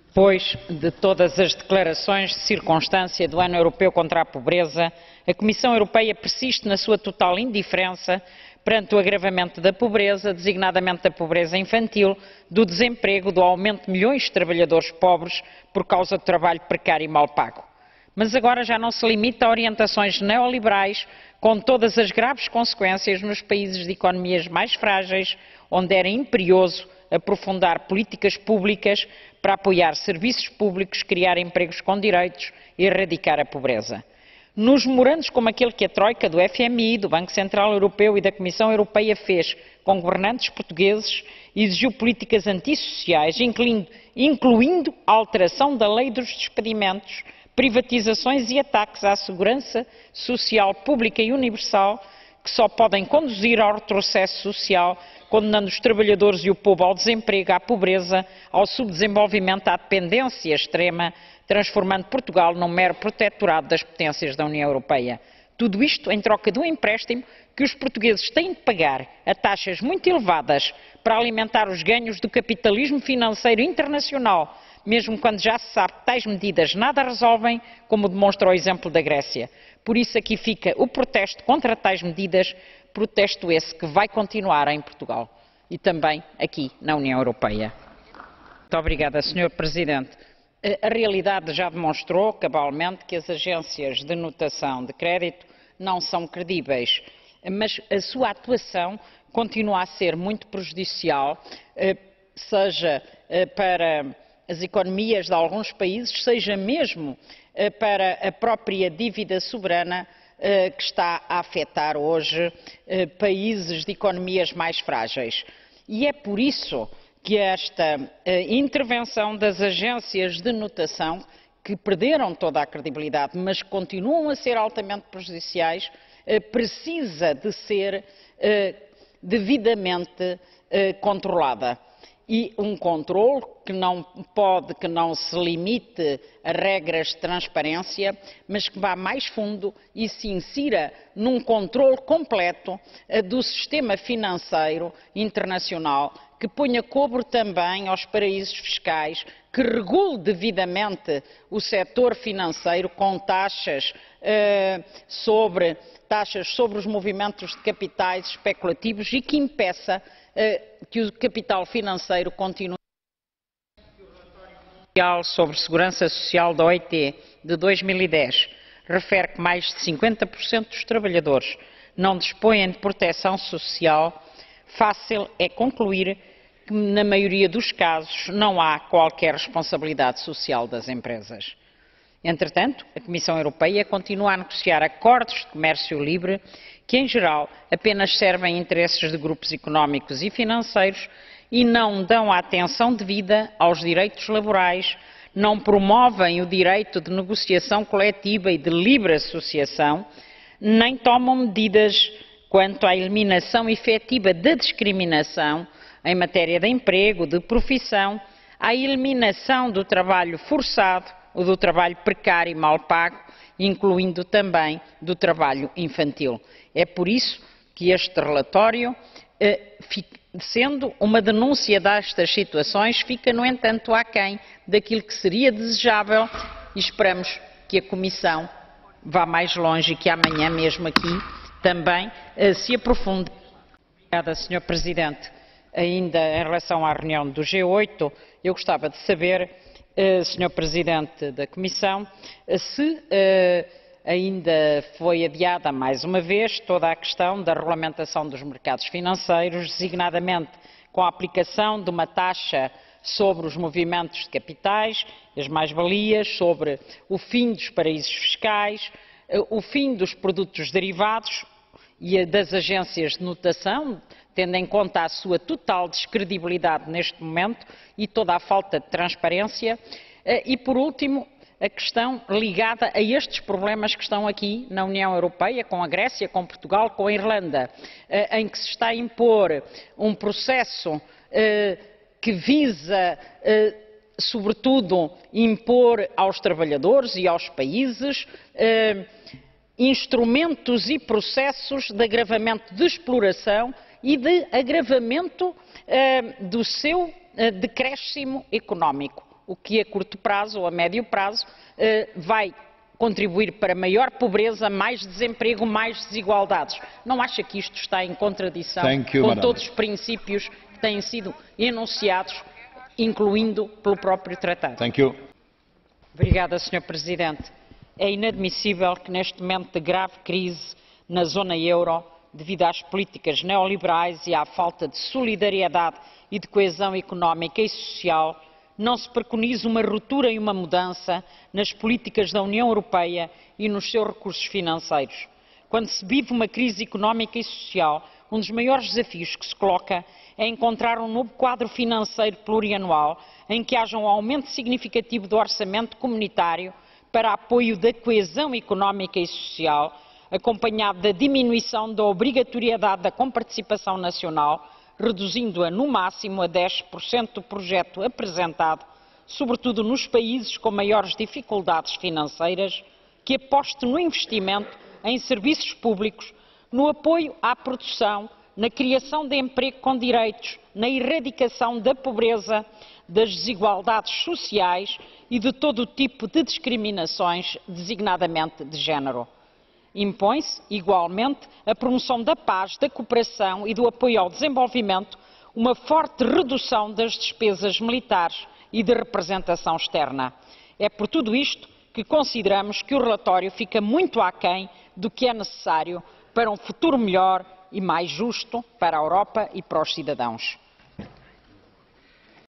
Depois de todas as declarações de circunstância do Ano Europeu contra a Pobreza, a Comissão Europeia persiste na sua total indiferença perante o agravamento da pobreza, designadamente da pobreza infantil, do desemprego, do aumento de milhões de trabalhadores pobres por causa do trabalho precário e mal pago. Mas agora já não se limita a orientações neoliberais, com todas as graves consequências nos países de economias mais frágeis, onde era imperioso aprofundar políticas públicas para apoiar serviços públicos, criar empregos com direitos e erradicar a pobreza. Nos memorandos como aquele que a Troika do FMI, do Banco Central Europeu e da Comissão Europeia fez com governantes portugueses, exigiu políticas antissociais, incluindo a alteração da lei dos despedimentos, privatizações e ataques à segurança social pública e universal, que só podem conduzir ao retrocesso social, condenando os trabalhadores e o povo ao desemprego, à pobreza, ao subdesenvolvimento, à dependência extrema, transformando Portugal num mero protetorado das potências da União Europeia. Tudo isto em troca de um empréstimo que os portugueses têm de pagar a taxas muito elevadas para alimentar os ganhos do capitalismo financeiro internacional, mesmo quando já se sabe que tais medidas nada resolvem, como demonstra o exemplo da Grécia. Por isso aqui fica o protesto contra tais medidas, protesto esse que vai continuar em Portugal e também aqui na União Europeia. Muito obrigada, Sr. Presidente. A realidade já demonstrou cabalmente que as agências de notação de crédito não são credíveis, mas a sua atuação continua a ser muito prejudicial, seja para as economias de alguns países, seja mesmo para a própria dívida soberana que está a afetar hoje países de economias mais frágeis. E é por isso que esta intervenção das agências de notação, que perderam toda a credibilidade, mas continuam a ser altamente prejudiciais, precisa de ser devidamente controlada. E um controle que não se limite a regras de transparência, mas que vá mais fundo e se insira num controle completo do sistema financeiro internacional, que ponha cobro também aos paraísos fiscais, que regule devidamente o setor financeiro com taxas sobre os movimentos de capitais especulativos e que impeça que o capital financeiro continue. Sobre segurança social da OIT de 2010 refere que mais de 50% dos trabalhadores não dispõem de proteção social. Fácil é concluir que, na maioria dos casos, não há qualquer responsabilidade social das empresas. Entretanto, a Comissão Europeia continua a negociar acordos de comércio livre que, em geral, apenas servem a interesses de grupos económicos e financeiros e não dão a atenção devida aos direitos laborais, não promovem o direito de negociação coletiva e de livre associação, nem tomam medidas quanto à eliminação efetiva da discriminação em matéria de emprego, de profissão, à eliminação do trabalho forçado ou do trabalho precário e mal pago, incluindo também do trabalho infantil. É por isso que este relatório, sendo uma denúncia destas situações, fica, no entanto, aquém daquilo que seria desejável e esperamos que a Comissão vá mais longe e que amanhã mesmo aqui também se aprofunde. Obrigada, Sr. Presidente. Ainda em relação à reunião do G8, eu gostava de saber, Sr. Presidente da Comissão, se ainda foi adiada mais uma vez toda a questão da regulamentação dos mercados financeiros, designadamente com a aplicação de uma taxa sobre os movimentos de capitais, as mais-valias, sobre o fim dos paraísos fiscais, o fim dos produtos derivados e das agências de notação, tendo em conta a sua total descredibilidade neste momento e toda a falta de transparência. E, por último, a questão ligada a estes problemas que estão aqui na União Europeia, com a Grécia, com Portugal, com a Irlanda, em que se está a impor um processo que visa, sobretudo, impor aos trabalhadores e aos países instrumentos e processos de agravamento de exploração e de agravamento do seu decréscimo económico. o que a curto prazo ou a médio prazo vai contribuir para maior pobreza, mais desemprego, mais desigualdades. Não acha que isto está em contradição com todos os princípios que têm sido enunciados, incluindo pelo próprio Tratado? Obrigada, Sr. Presidente. É inadmissível que neste momento de grave crise na zona euro, devido às políticas neoliberais e à falta de solidariedade e de coesão económica e social, não se preconize uma ruptura e uma mudança nas políticas da União Europeia e nos seus recursos financeiros. Quando se vive uma crise económica e social, um dos maiores desafios que se coloca é encontrar um novo quadro financeiro plurianual em que haja um aumento significativo do orçamento comunitário para apoio da coesão económica e social, acompanhado da diminuição da obrigatoriedade da comparticipação nacional, reduzindo-a no máximo a 10% do projeto apresentado, sobretudo nos países com maiores dificuldades financeiras, que aposte no investimento em serviços públicos, no apoio à produção, na criação de emprego com direitos, na erradicação da pobreza, das desigualdades sociais e de todo o tipo de discriminações, designadamente de género. Impõe-se, igualmente, a promoção da paz, da cooperação e do apoio ao desenvolvimento, uma forte redução das despesas militares e de representação externa. É por tudo isto que consideramos que o relatório fica muito aquém do que é necessário para um futuro melhor e mais justo para a Europa e para os cidadãos.